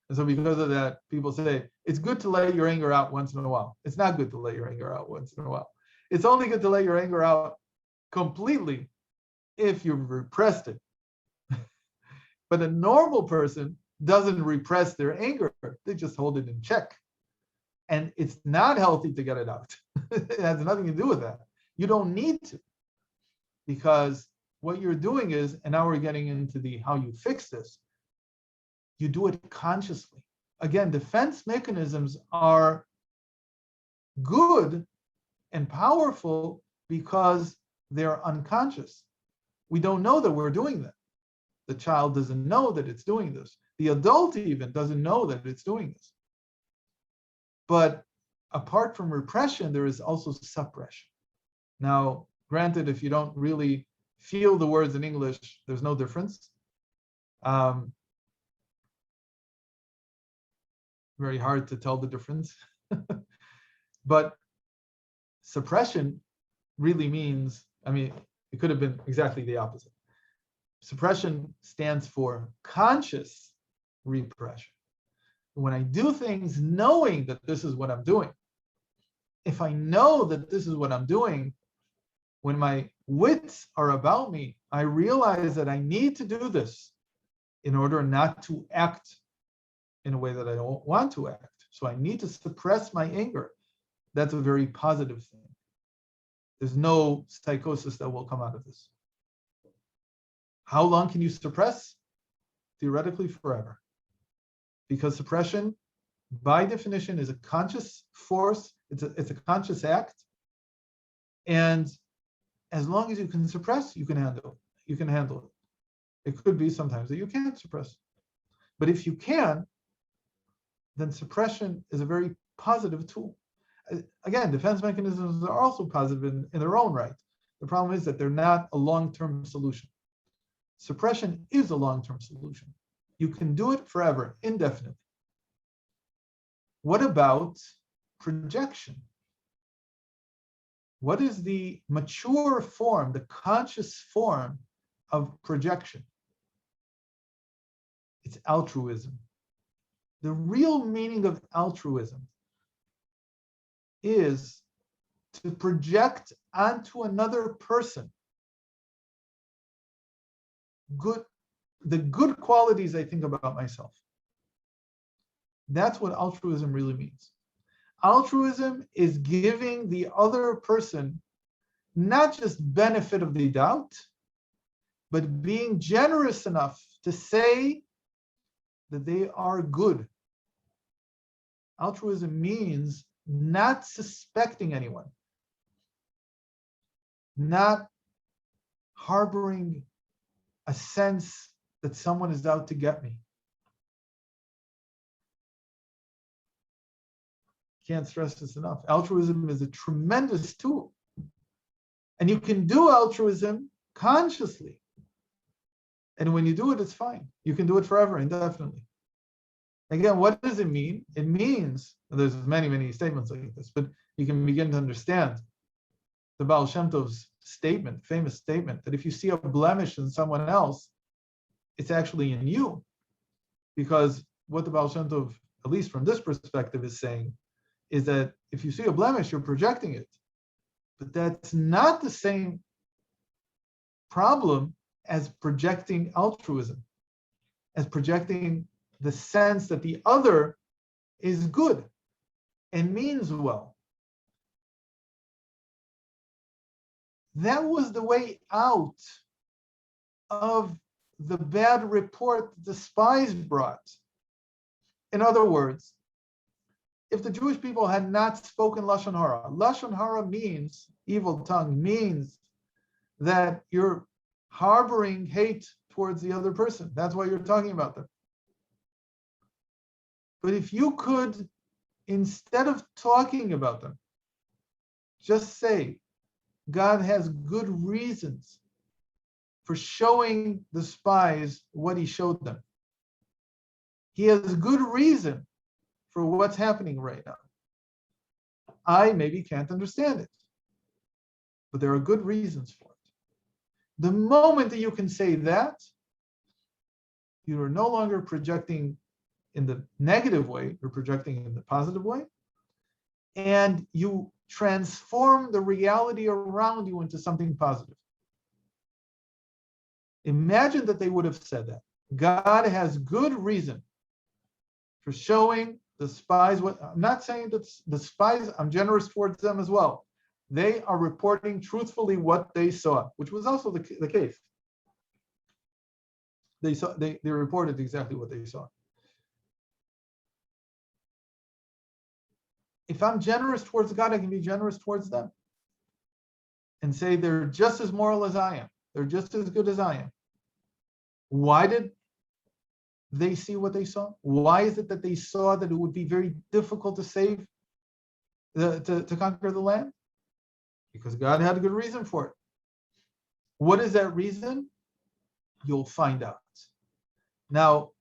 And so because of that, people say, it's good to let your anger out once in a while. It's not good to let your anger out once in a while. It's only good to let your anger out completely if you've repressed it. But a normal person doesn't repress their anger. They just hold it in check. And it's not healthy to get it out. It has nothing to do with that. You don't need to. Because what you're doing is, and now we're getting into the how you fix this, you do it consciously. Again, defense mechanisms are good and powerful because they're unconscious. We don't know that we're doing that. The child doesn't know that it's doing this. The adult even doesn't know that it's doing this. But apart from repression, there is also suppression. Now, granted, if you don't really feel the words in English, there's no difference. Very hard to tell the difference. But suppression really means, it could have been exactly the opposite. Suppression stands for conscious repression. When I do things knowing that this is what I'm doing, if I know that this is what I'm doing, when my wits are about me, I realize that I need to do this in order not to act in a way that I don't want to act. So I need to suppress my anger. That's a very positive thing. There's no psychosis that will come out of this. How long can you suppress? Theoretically, forever. Because suppression, by definition, is a conscious force. It's a conscious act. And as long as you can suppress, you can handle it. You can handle it. It could be sometimes that you can't suppress. But if you can, then suppression is a very positive tool. Again, defense mechanisms are also positive in their own right. The problem is that they're not a long-term solution. Suppression is a long-term solution. You can do it forever, indefinitely. What about projection? What is the mature form, the conscious form of projection? It's altruism. The real meaning of altruism is to project onto another person the good qualities I think about myself. That's what altruism really means. Altruism is giving the other person not just benefit of the doubt, but being generous enough to say that they are good. Altruism means not suspecting anyone, not harboring a sense that someone is out to get me. Can't stress this enough. Altruism is a tremendous tool. And you can do altruism consciously. And when you do it, it's fine. You can do it forever, indefinitely. Again, what does it mean? It means, there's many, many statements like this, but you can begin to understand the Baal Shem Tov's statement, famous statement, that if you see a blemish in someone else, it's actually in you. Because what the Baal Shem Tov, at least from this perspective, is saying is that if you see a blemish, you're projecting it. But that's not the same problem as projecting altruism, as projecting the sense that the other is good and means well. That was the way out of the bad report the spies brought. In other words, if the Jewish people had not spoken Lashon Hara means, evil tongue means that you're harboring hate towards the other person. That's why you're talking about them. But if you could, instead of talking about them, just say, God has good reasons for showing the spies what he showed them. He has good reason for what's happening right now. I maybe can't understand it, but there are good reasons for it. The moment that you can say that, you are no longer projecting in the negative way, you're projecting in the positive way, and you transform the reality around you into something positive. Imagine that they would have said that. God has good reason for showing the spies what. I'm not saying that the spies, I'm generous towards them as well. They are reporting truthfully what they saw, which was also the case. They reported exactly what they saw. If I'm generous towards God, I can be generous towards them and say they're just as moral as I am. They're just as good as I am. Why did they see what they saw? Why is it that they saw that it would be very difficult to save, to conquer the land? Because God had a good reason for it. What is that reason? You'll find out. Now,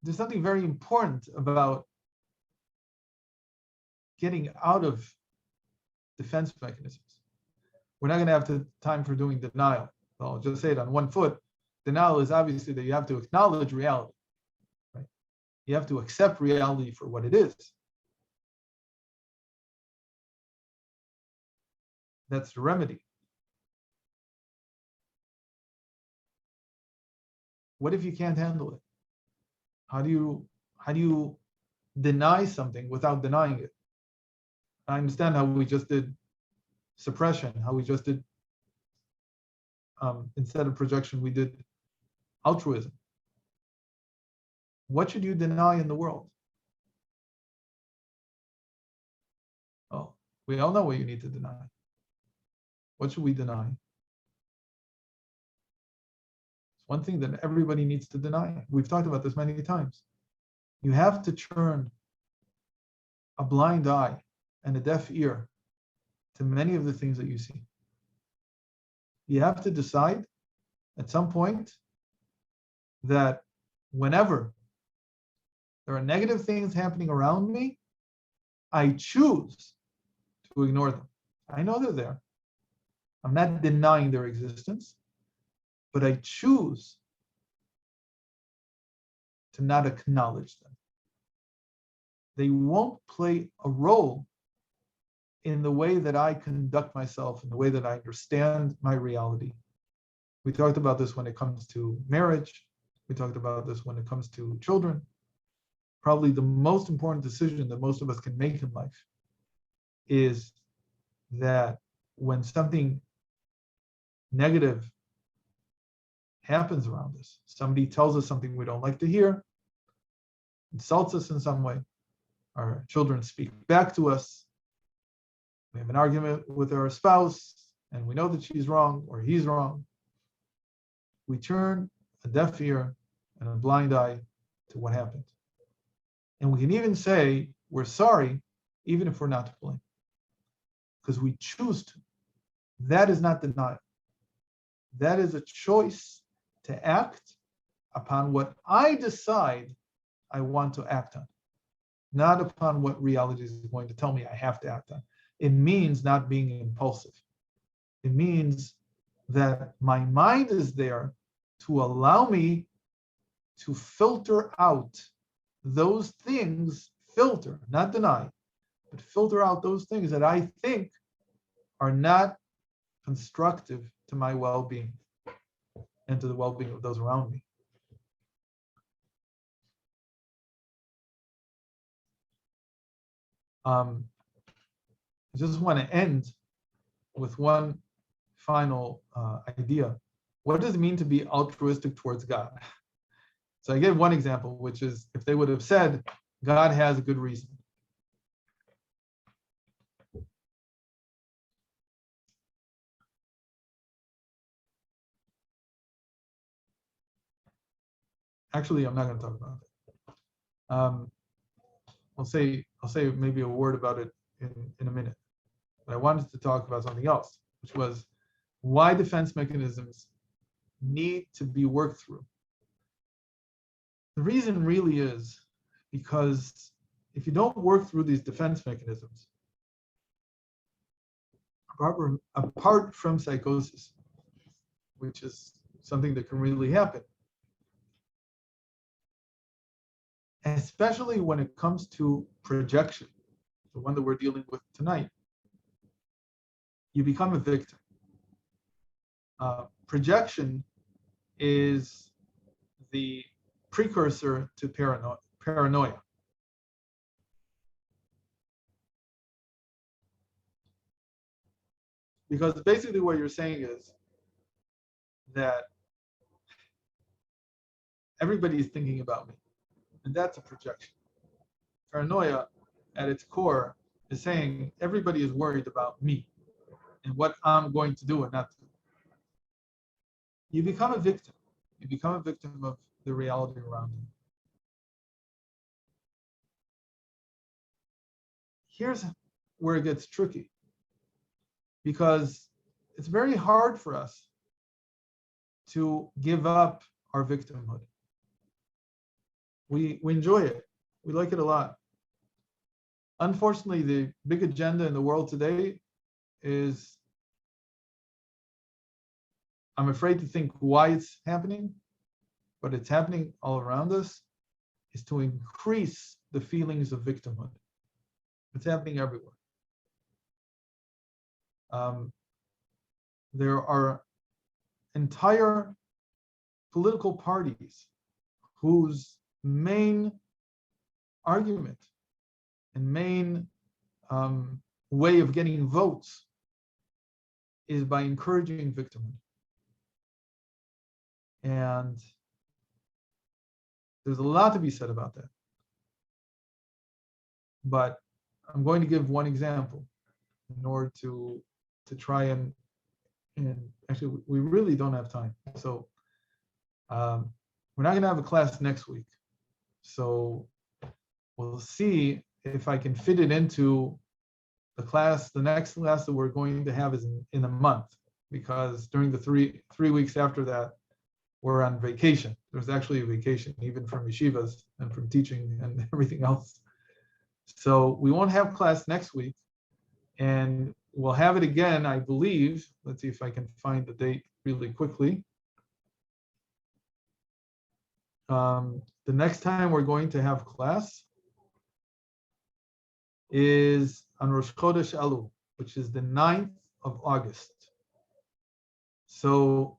there's something very important about getting out of defense mechanisms. We're not going to have the time for doing denial. I'll just say it on one foot. Denial is obviously that you have to acknowledge reality, right? You have to accept reality for what it is. That's the remedy. What if you can't handle it? How do you deny something without denying it? I understand how we just did suppression, how we just did, instead of projection, we did altruism. What should you deny in the world? Oh, we all know what you need to deny. What should we deny? It's one thing that everybody needs to deny. We've talked about this many times. You have to turn a blind eye and a deaf ear to many of the things that you see. You have to decide at some point that whenever there are negative things happening around me, I choose to ignore them. I know they're there. I'm not denying their existence, but I choose to not acknowledge them. They won't play a role in the way that I conduct myself, in the way that I understand my reality. We talked about this when it comes to marriage. We talked about this when it comes to children. Probably the most important decision that most of us can make in life is that when something negative happens around us, somebody tells us something we don't like to hear, insults us in some way, our children speak back to us, we have an argument with our spouse, and we know that she's wrong or he's wrong, we turn a deaf ear and a blind eye to what happened. And we can even say we're sorry, even if we're not to blame, because we choose to. That is not denial. That is a choice to act upon what I decide I want to act on, not upon what reality is going to tell me I have to act on. It means not being impulsive. It means that my mind is there to allow me to filter out those things, filter, not deny, but filter out those things that I think are not constructive to my well-being and to the well-being of those around me. I just want to end with one final idea. What does it mean to be altruistic towards God? So I gave one example, which is if they would have said, God has a good reason. Actually, I'm not going to talk about it. I'll say maybe a word about it in a minute. But I wanted to talk about something else, which was why defense mechanisms need to be worked through. The reason really is because if you don't work through these defense mechanisms, apart from psychosis, which is something that can really happen, especially when it comes to projection, the one that we're dealing with tonight, you become a victim. Projection is the precursor to paranoia. Because basically what you're saying is that everybody's thinking about me, and that's a projection. Paranoia, at its core, is saying everybody is worried about me and what I'm going to do and not do. You become a victim. You become a victim of the reality around you. Here's where it gets tricky, because it's very hard for us to give up our victimhood. We enjoy it. We like it a lot. Unfortunately, the big agenda in the world today is, I'm afraid to think why it's happening, but it's happening all around us, is to increase the feelings of victimhood. It's happening everywhere. There are entire political parties whose main argument and main way of getting votes is by encouraging victimhood. And there's a lot to be said about that. But I'm going to give one example in order to try and actually we really don't have time. So we're not going to have a class next week. So we'll see if I can fit it into the class. The next class that we're going to have is in a month, because during the three weeks after that, we're on vacation. There's actually a vacation even from yeshivas and from teaching and everything else. So we won't have class next week, and we'll have it again, I believe. Let's see if I can find the date really quickly. The next time we're going to have class is on Rosh Chodesh Elul, which is the 9th of August. So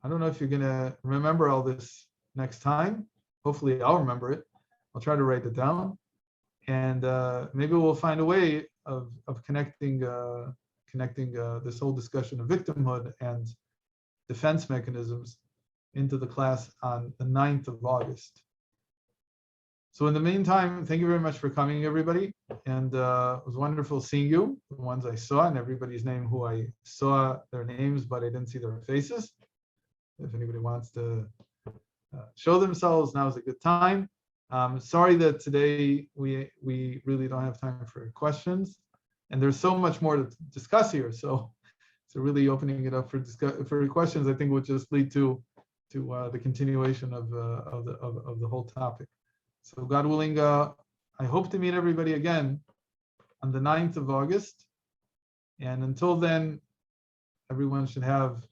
I don't know if you're going to remember all this next time. Hopefully I'll remember it. I'll try to write it down. And maybe we'll find a way of connecting this whole discussion of victimhood and defense mechanisms into the class on the 9th of August. So in the meantime, thank you very much for coming, everybody. And it was wonderful seeing you, the ones I saw, and everybody's name who I saw their names, but I didn't see their faces. If anybody wants to show themselves, now is a good time. Sorry that today we really don't have time for questions, and there's so much more to discuss here. So really opening it up for questions, I think, will just lead to the continuation of the whole topic. So God willing, I hope to meet everybody again on the 9th of August. And until then, everyone should have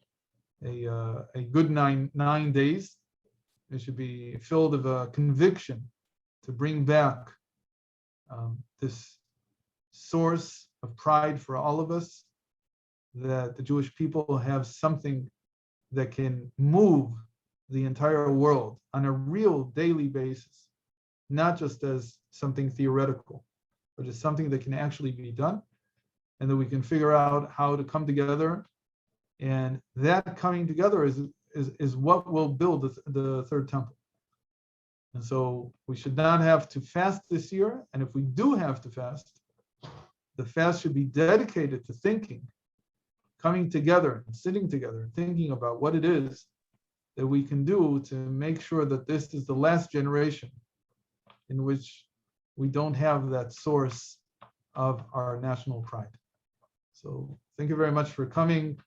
a good nine days. It should be filled of a conviction to bring back this source of pride for all of us, that the Jewish people have something that can move the entire world on a real daily basis, not just as something theoretical, but as something that can actually be done, and that we can figure out how to come together. And that coming together is what will build the third temple. And so we should not have to fast this year. And if we do have to fast, the fast should be dedicated to thinking, coming together and sitting together and thinking about what it is that we can do to make sure that this is the last generation in which we don't have that source of our national pride. So thank you very much for coming.